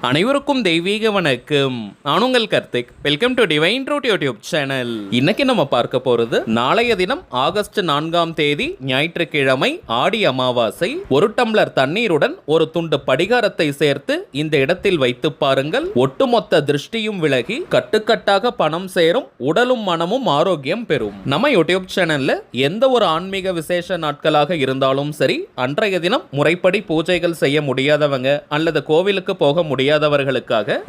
அனைவருக்கும் தெய்வீக வணக்கம். நான் உங்கள் Karthik. Welcome to divine truth YouTube channel. இன்னைக்கு நம்ம பார்க்க போறது நாளைய தினம் ஆகஸ்ட் 4ஆம் தேதி ஞாயிற்றுக்கிழமை ஆடி அமாவாசை. ஒரு டம்ளர் தண்ணீருடன் ஒரு துண்டு படிகாரத்தை சேர்த்து இந்த இடத்தில் வைத்து பாருங்கள். ஒட்டுமொத்த திருஷ்டியும் விலகி கட்டுக்கட்டாக பணம் சேரும், உடலும் மனமும் ஆரோக்கியம் பெறும். நம்ம யூடியூப் சேனல்ல எந்த ஒரு ஆன்மீக விசேஷ நாட்களாக இருந்தாலும் சரி, அன்றைய தினம் முறைப்படி பூஜைகள் செய்ய முடியாதவங்க அல்லது கோவிலுக்கு போக முடியாதவர்களுக்காக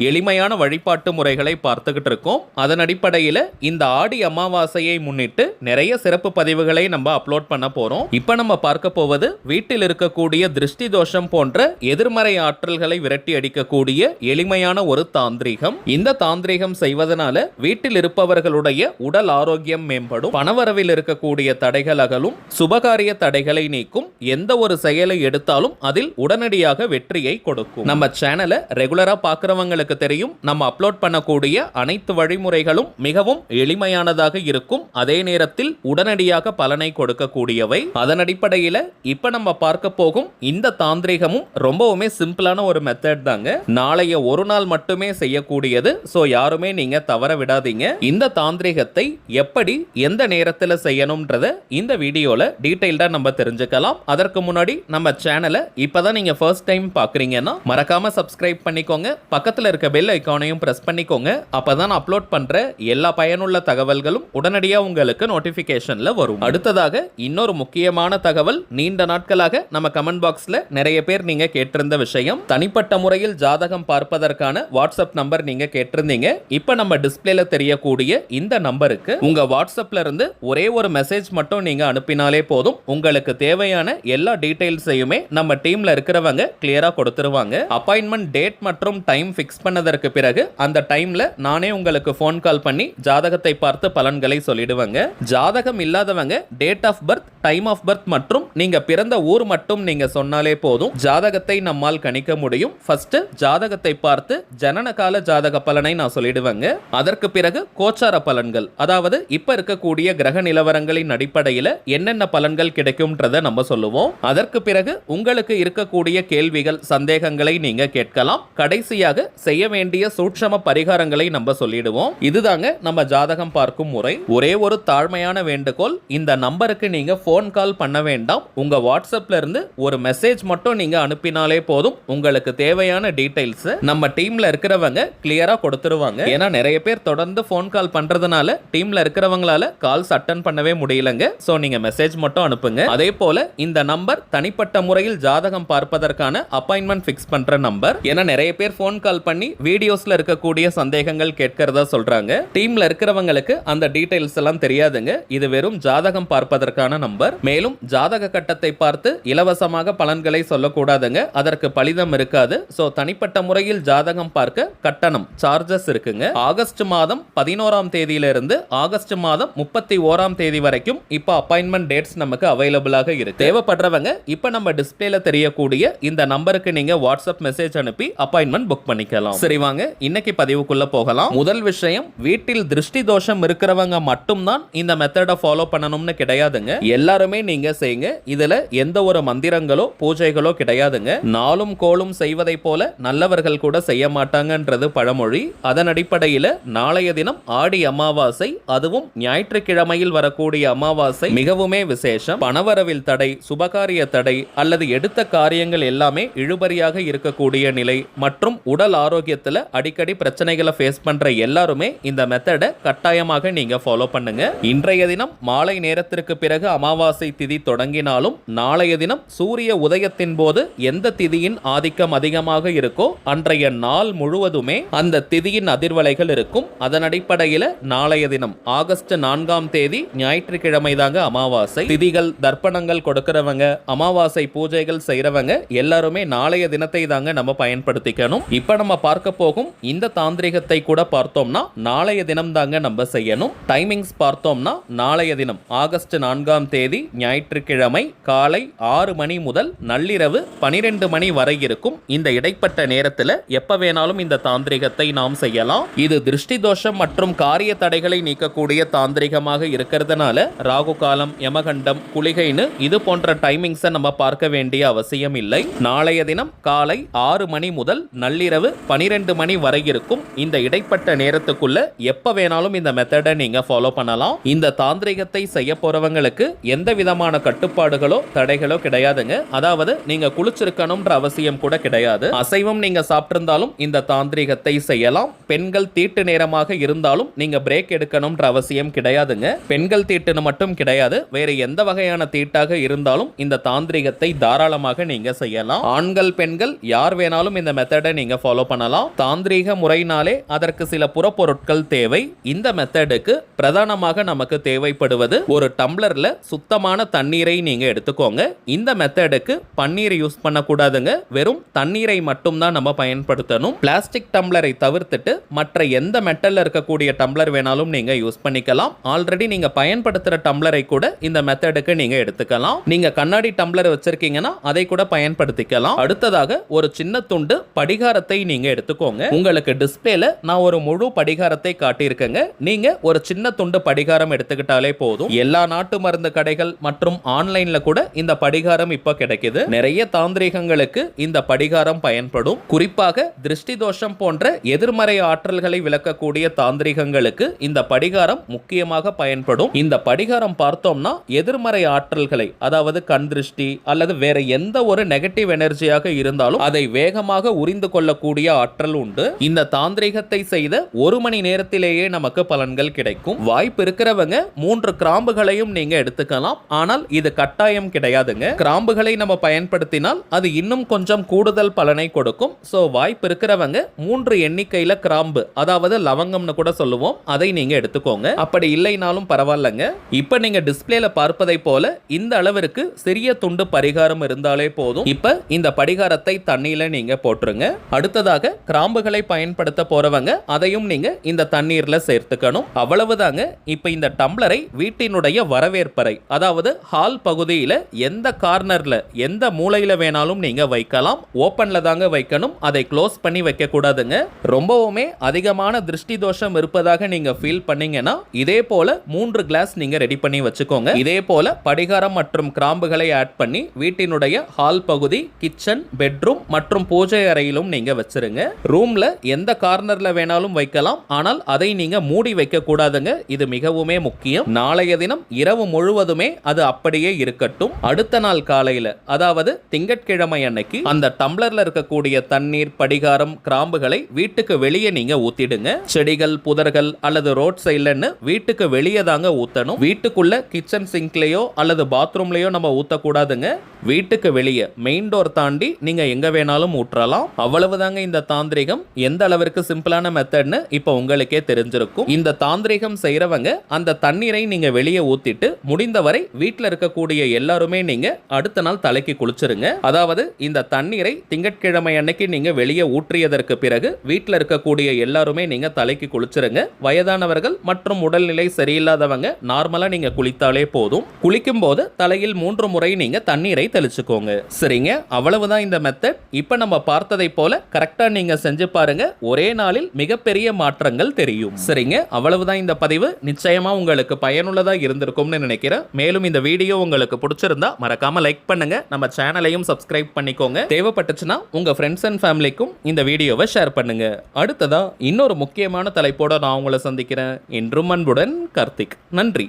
எளிமையான வழிபாட்டு முறைகளை பார்த்துக்கிட்டு இருக்கோம். அதன் அடிப்படையில் இந்த ஆடி அமாவாசையை முன்னிட்டு நிறைய சிறப்பு பதிவுகளை நம்ம அப்லோட் பண்ண போறோம். இப்ப நம்ம பார்க்க போவது வீட்டில் இருக்கக்கூடிய திருஷ்டி தோஷம் போன்ற எதிர்மறை ஆற்றல்களை விரட்டி அடிக்கக்கூடிய எளிமையான ஒரு தாந்திரிகம். இந்த தாந்திரிகம் செய்வதனால வீட்டில் இருப்பவர்களுடைய உடல் ஆரோக்கியம் மேம்படும், பணவரவில் இருக்கக்கூடிய தடைகள் அகலும், சுபகாரிய தடைகளை நீக்கும், எந்த ஒரு செயலை எடுத்தாலும் அதில் உடனடியாக வெற்றியை கொடுக்கும். நம்ம சேனலை ரெகுலரா பார்க்கிறவங்களுக்கு தெரியும், நம்ம அப்லோட் பண்ணக்கூடிய அனைத்து வழிமுறைகளும் மிகவும் எளிமையானதாக இருக்கும், அதே நேரத்தில் உடனடியாக பலனை கொடுக்கக்கூடியவை. அதன் அடிப்படையில் இப்ப நம்ம பார்க்க போகும் இந்த தாந்திரிகமும் ரொம்பவுமே சிம்பிளான ஒரு மெத்தட் தாங்க. நாளைய ஒரு நாள் மட்டுமே செய்யக்கூடியது. சோ யாருமே நீங்க தவற விடாதீங்க. இந்த தாந்திரிகத்தை எப்படி எந்த நேரத்தில் செய்யணும்ன்றத இந்த வீடியோல டீடைல்டா நம்ம தெரிஞ்சுக்கலாம். அதற்கு முன்னாடி நம்ம சேனலை இப்பதான் நீங்க ஃபர்ஸ்ட் டைம் பார்க்கறீங்கன்னா மறக்காம சப்ஸ்கிரைப் பண்ணிக்கோங்க. பக்கத்தில் இருக்க பெல் ஐகானையும் பிரஸ் பண்ணிக்கோங்க. அப்பதான் அப்லோட் பண்ற எல்லா பயனுள்ள தகவல்களும் உடனடியாக உங்களுக்கு நோட்டிபிகேஷன்ல வரும். அடுத்ததாக இன்னொரு முக்கியமான தகவல், நீண்ட நாட்களாக நம்ம கமெண்ட் பாக்ஸ்ல நிறைய பேர் நீங்க கேட்டிருந்த விஷயம், தனிப்பட்ட முறையில் ஜாதகம் பார்ப்பதற்கான வாட்ஸ்அப் நம்பர் நீங்க கேட்டிருந்தீங்க. இப்ப நம்ம டிஸ்பிளேல தெரியக்கூடிய இந்த நம்பருக்கு உங்க வாட்ஸ்அப்ல இருந்து ஒரே ஒரு மெசேஜ் மட்டும் நீங்க அனுப்பினாலே போதும். உங்களுக்கு தேவையான எல்லா டீடைல்ஸையுமே நம்ம டீம்ல இருக்கிறவங்க கிளியரா கொடுத்துருவாங்க. அப்பாயின்மெண்ட் டேட் மற்றும் டைம் ஃபிக்ஸ் பண்ணதற்கு பிறகு அந்த டைம்ல நானே உங்களுக்கு ஃபோன் கால் பண்ணி ஜாதகத்தை பார்த்து பலன்களை சொல்லிடுவாங்க. ஜாதகம் இல்லாதவங்க date of birth, time of birth மற்றும் நீங்க பிறந்த ஊர் மட்டும் நீங்க சொன்னாலே போதும், ஜாதகத்தை நம்மால் கணிக்க முடியும். ஃபர்ஸ்ட் ஜாதகத்தை பார்த்து ஜனன கால ஜாதக பலனை நான் சொல்லிடுவேங்க. அதற்கு பிறகு கோச்சார பலன்கள், அதாவது இப்ப இருக்கக்கூடிய கிரக நிலவரங்களின் அடிப்படையில் என்னென்ன பலன்கள் கிடைக்கும்ன்றத நம்ம சொல்லுவோம். அதற்கு பிறகு உங்களுக்கு இருக்கக்கூடிய கேள்விகள், சந்தேகங்களை நீங்க கேட்கலாம். கடைசியாக செய்ய வேண்டிய சூட்சம பரிகாரங்களை நம்ம சொல்லிடுவோம். இதுதாங்க நம்ம ஜாதகம் பார்க்கும் முறை. ஒரே ஒரு தாழ்மையான வேண்டுகோள், இந்த நம்பருக்கு நீங்க போன் கால் பண்ண வேண்டாம். உங்க வாட்ஸ்அப்ல இருந்து ஒரு மெசேஜ் மட்டும் நீங்க அனுப்பினாலே போதும். உங்களுக்கு தேவையான டீடைல்ஸ் நம்ம டீம்ல இருக்கிறவங்க கிளியரா கொடுத்துருவாங்க. ஏன்னா நிறைய பேர் தொடர்ந்து போன் கால் பண்றதுனால டீம்ல இருக்கிறவங்களால கால்ஸ் அட்டன் பண்ணவே முடியலங்க. சோ நீங்க மெசேஜ் மட்டும் அனுப்புங்க. அதே போல இந்த நம்பர் தனிப்பட்ட முறையில் ஜாதகம் பார்ப்பதற்கான அப்பாயின்மெண்ட் ஃபிக்ஸ் பண்ற நம்பர். ஏன்னா நிறைய பேர் போன் கால் பண்ணி வீடியோஸ்ல இருக்கக்கூடிய சந்தேகங்கள் கேட்கறதா சொல்றாங்க. டீம்ல இருக்கிறவங்களுக்கு அந்த டீடைல்ஸ் எல்லாம் தெரியாதுங்க. இது வெறும் ஜாதகம் பார்ப்பதற்கான நம்பர். மேலும் ஜாதக கட்டத்தை பார்த்து இலவசமாக பலன்களை சொல்லக்கூடாதுங்க, அதற்கு பலிதம் இருக்காது. சோ தனிப்பட்ட முறையில் ஜாதகம் பார்க்க கட்டணம், சார்ஜஸ் இருக்குங்க. ஆகஸ்ட் மாதம் 11ஆம் தேதியிலிருந்து ஆகஸ்ட் மாதம் 31ஆம் தேதி வரைக்கும் இப்ப அப்பாயின்மெண்ட் டேட்ஸ் நமக்கு அவைலபிளாக இருக்கு. தேவைப்படுறவங்க இப்ப நம்ம டிஸ்பிளேல தெரியக்கூடிய இந்த நம்பருக்கு நீங்க வாட்ஸ்அப் மெசேஜ் அனுப்பி அப்பாயின்மெண்ட் புக் பண்ணிக்கலாம். சரி வாங்க இன்னைக்கு பதிவுக்குள்ள போகலாம். முதல் விஷயம், வீட்டில் திருஷ்டி தோஷம் இருக்கிறவங்க மட்டும்தான் இந்த மெத்தடை ஃபாலோ பண்ணணும்னு கிடையாதுங்க. எல்லாருமே நீங்க செய்யுங்க. இதுல எந்த ஒரு மந்திரங்களோ பூஜைகளோ கிடையாதுங்க. நாளும் கோளும் செய்வதை போல நல்லவர்கள் கூட செய்ய மாட்டாங்கன்றது பழமொழி. அதன் அடிப்படையில் நாளைய தினம் ஆடி அமாவாசை, அதுவும் ஞாயிற்றுக்கிழமையில் வரக்கூடிய அமாவாசை மிகவுமே விசேஷம். பணவரவில் தடை, சுபகாரிய தடை அல்லது எடுத்த காரியங்கள் எல்லாமே இழுபறியாக இருக்கக்கூடிய நிலை மற்றும் உடல் ஆரோக்கியத்துல அடிக்கடி பிரச்சனைகளை ஃபேஸ் பண்ற எல்லாருமே இந்த மெத்தடை கட்டாயமாக நீங்க ஃபாலோ பண்ணுங்க. இன்றைய தினம் மாலை நேரத்திற்கு பிறகு அமாவாசை திதி தொடங்கினாலும் நாளைய தினம் சூரிய உதயத்தின் போது எந்த திதியின் ஆதிக்கம் அதிகமாக இருக்கோ அன்றைய நாள் முழுவதுமே அந்த திதியின் அதிர்வலைகள் இருக்கும். அதன் அடிப்படையில் நாளைய தினம் ஆகஸ்ட் 4ஆம் தேதி ஞாயிற்றுக்கிழமை தாங்க அமாவாசை. திதிகள், தர்ப்பணங்கள் கொடுக்கிறவங்க, அமாவாசை பூஜைகள் செய்யறவங்க எல்லாருமே நாளைய தினத்தை தாங்க நம்ம பயன்படுத்திக்கணும். இப்ப நம்ம பார்க்க போகும் இந்த தாந்திரிகத்தை கூட பார்த்தோம்னா நாளைய தினம் தாங்க நம்ம செய்யணும். டைமிங்ஸ் பார்த்தோம்னா நாளைய தினம் ஆகஸ்ட் 4ஆம் தேதி ஞாயிற்றுக்கிழமை காலை 6 மணி முதல் நள்ளிரவு 12 மணி வரை இருக்கும். இந்த இடைப்பட்ட நேரத்தில் எப்ப வேணாலும் இந்த தாந்திரிகத்தை நாம் செய்யலாம். இது திருஷ்டி தோஷம் மற்றும் காரிய தடைகளை நீக்கக்கூடிய தாந்திரிகமாக இருக்கிறதுனால ராகு காலம், யமகண்டம், குளிகைன்னு இது போன்ற டைமிங்ஸை நம்ம பார்க்க வேண்டிய அவசியம் இல்லை. நாளைய தினம் காலை 6 மணி முதல் முதல் நள்ளிரவு 12 மணி வரை இருக்கும். இந்த இடைப்பட்ட நேரத்துக்குள்ள எப்ப வேணாலும் இந்த மெத்தடை நீங்க ஃபாலோ பண்ணலாம். இந்த தாந்திரிகத்தை செய்ய போறவங்களுக்கு எந்த விதமான கட்டுப்பாடுகளோ தடைகளோ கிடையாதுங்க. அதாவது நீங்க குளிச்சிருக்கணும்ன்ற அவசியம் கூட கிடையாது. அசைவம் நீங்க சாப்பிட்டிருந்தாலும் இந்த தாந்திரிகத்தை செய்யலாம். பெண்கள் தீட்டு நேரமாக இருந்தாலும் நீங்க பிரேக் எடுக்கணும்ன்ற அவசியம் கிடையாதுங்க. பெண்கள் தீட்டுன்னு மட்டும் கிடையாது, வேற எந்த வகையான தீட்டாக இருந்தாலும் இந்த தாந்திரிகத்தை தாராளமாக நீங்க செய்யலாம். ஆண்கள் பெண்கள் யார் வேணாலும் இந்த மெத்தடை நீங்க ஃபாலோ பண்ணலாம். தாந்திரீக முறையினாலே அதற்கு சில புறப்பொருட்கள் தேவை. இந்த மெத்தடுக்கு பிரதானமாக நமக்கு தேவைப்படுவது ஒரு டம்ளர்ல சுத்தமான தண்ணீரை நீங்க எடுத்துக்கோங்க. இந்த மெத்தடுக்கு பன்னீர் யூஸ் பண்ணக்கூடாதுங்க, வெறும் தண்ணீரை மட்டும் தான் நம்ம பயன்படுத்தணும். பிளாஸ்டிக் டம்ளரை தவிர்த்துட்டு மற்ற எந்த மெட்டல்ல இருக்கக்கூடிய டம்ளர் வேணாலும் நீங்க யூஸ் பண்ணிக்கலாம். ஆல்ரெடி நீங்க பயன்படுத்துற டம்ளரை கூட இந்த மெத்தடுக்கு நீங்க எடுத்துக்கலாம். நீங்க கண்ணாடி டம்ளர் வச்சிருக்கீங்கன்னா அதை கூட பயன்படுத்திக்கலாம். அடுத்ததாக ஒரு சின்ன துண்டு படிகாரத்தை நீங்க எடுத்துக்கோங்க. உங்களுக்கு டிஸ்பிளேல நான் ஒரு முழு படிகாரத்தை காட்டியிருக்கேங்க. நீங்க ஒரு சின்ன துண்டு படிகாரம் எடுத்துக்கிட்டாலே போதும். எல்லா நாட்டு மருந்து கடைகள் மற்றும் ஆன்லைன்ல கூட இந்த படிகாரம் இப்ப கிடைக்குது. நிறைய தாந்திரிகங்களுக்கு இந்த படிகாரம் பயன்படும். குறிப்பாக திருஷ்டி தோஷம் போன்ற எதிர்மறை ஆற்றல்களை விளக்கக்கூடிய தாந்திரிகங்களுக்கு இந்த படிகாரம் முக்கியமாக பயன்படும். இந்த படிகாரம் பார்த்தோம்னா எதிர்மறை ஆற்றல்களை, அதாவது கண் திருஷ்டி அல்லது வேற எந்த ஒரு நெகட்டிவ் எனர்ஜியாக இருந்தாலும் அதை வேகமாக உரிந்து கொள்ளக்கூடிய ஆற்றல் உண்டு. இந்த தாந்திரிகத்தை செய்த 1 மணி நேரத்திலேயே நமக்கு பலன்கள் கிடைக்கும். வாய்ப்பு இருக்கிறவங்க 3 கிராம்புகளையும் நீங்க எடுத்துக்கலாம். ஆனால் இது கட்டாயம் கிடையாதுங்க. கிராம்புகளை நம்ம பயன்படுத்தினால் அது இன்னும் கொஞ்சம் கூடுதல் பலனை கொடுக்கும். சோ வாய்ப்பு இருக்கிறவங்க 3 எண்ணிக்கையில கிராம்பு, அதாவது லவங்கம்னு கூட சொல்லுவோம், அதை நீங்க எடுத்துக்கோங்க. அப்படி இல்லைனாலும் பரவாயில்லைங்க. இப்ப நீங்க டிஸ்பிளேல பார்ப்பதை போல இந்த அளவிற்கு சிறிய துண்டு பரிகாரம் இருந்தாலே போதும். இப்ப இந்த படிகாரத்தை தண்ணீர்ல நீங்க போட்டுருங்க. அடுத்ததாக கிராம்புகளை பயன்படுத்த போறவங்க அதையும் நீங்க இந்த தண்ணீர்ல சேர்த்துக்கணும். அவ்வளவுதாங்க. இப்ப இந்த டம்ளரை வீட்டினுடைய வரவேற்பறை, அதாவது ஹால் பகுதியில எந்த கார்னர்ல எந்த மூலையில வேணாலும் நீங்க வைக்கலாம். ஓபன்ல தாங்க வைக்கணும், அதை க்ளோஸ் பண்ணி வைக்க கூடாதுங்க. ரொம்பவுமே அதிகமான திருஷ்டி தோஷம் இருப்பதாக நீங்க ஃபீல் பண்ணீங்கன்னா இதே போல 3 கிளாஸ் நீங்க ரெடி பண்ணி வச்சுக்கோங்க. இதே போல படிகாரம் மற்றும் கிராம்புகளை ஆட் பண்ணி வீட்டினுடைய ஹால் பகுதி, கிச்சன், பெட்ரூம் மற்றும் பூஜை அறையிலும் நீங்க வச்சிருங்க. ரூம்ல எந்த கார்னர்ல வேணாலும் வைக்கலாம், ஆனால் அதை நீங்க மூடி வைக்க கூடாதுங்க. இது மிகவுமே முக்கியம். நாளைய தினம் இரவு முழுவதுமே அது அப்படியே இருக்கட்டும். அடுத்த நாள் காலையில, அதாவது திங்கட்கிழமை அன்னைக்கு அந்த டம்ளர்ல இருக்கக்கூடிய தண்ணீர், படிகாரம், கிராம்புகளை வீட்டுக்கு வெளியே நீங்க ஊத்திடுங்க. செடிகள், புதர்கள் அல்லது ரோட் சைடுலன்னு வீட்டுக்கு வெளியே தாங்க ஊத்தணும். வீட்டுக்குள்ள கிச்சன் சிங்க்லயோ அல்லது பாத்ரூம்லயோ நம்ம ஊத்தக்கூடாதுங்க. வீட்டுக்கு வெளியே மெயின் டோர் தாண்டி நீங்க எங்க வேணாலும் ஊற்றலாம். அவ்வளவுதாங்க இந்த தாந்திரிகம். எந்த அளவிற்கு சிம்பிளான மெத்தட்னு இப்ப உங்களுக்கே தெரிஞ்சிருக்கும். இந்த தாந்திரிகம் செய்யறவங்க அந்த தண்ணீரை நீங்க வெளியே ஊத்திட்டு முடிந்தவரை வீட்டில் இருக்கக்கூடிய எல்லாருமே நீங்க அடுத்த நாள் தலைக்கு குளிச்சிருங்க. அதாவது இந்த தண்ணீரை திங்கட்கிழமை அன்னைக்கு நீங்க வெளியே ஊற்றியதற்கு பிறகு வீட்டில் இருக்கக்கூடிய எல்லாருமே நீங்க தலைக்கு குளிச்சிருங்க. வயதானவர்கள் மற்றும் உடல்நிலை சரியில்லாதவங்க நார்மலா நீங்க குளித்தாலே போதும். குளிக்கும் போது தலையில் 3 முறை நீங்க தண்ணீரை தெளிச்சுக்கோங்க. சரிங்க, அவ்வளவுதான் இந்த மெத்தட். இப்ப நம்ம பார்த்ததை போல கரெக்டா நீங்க செஞ்சு பாருங்க. ஒரே நாளில் மிகப்பெரிய மாற்றங்கள் தெரியும். சரிங்க, அவ்வளவுதான் இந்த பதிவு. நிச்சயமா உங்களுக்கு பயனுள்ளதா இருந்திருக்கும்னு நினைக்கிறேன். மேலும் இந்த வீடியோ உங்களுக்கு பிடிச்சிருந்தா மறக்காம லைக் பண்ணுங்க. நம்ம சேனலையும் சப்ஸ்கிரைப் பண்ணிக்கோங்க. தேவைப்பட்டுச்சுன்னா உங்க ஃப்ரெண்ட்ஸ் அண்ட் ஃபேமிலிக்கும் இந்த வீடியோவை ஷேர் பண்ணுங்க. அடுத்ததா இன்னொரு முக்கியமான தலைப்போட நான் உங்களை சந்திக்கிறேன். என்றும் அன்புடன் கார்த்திக். நன்றி.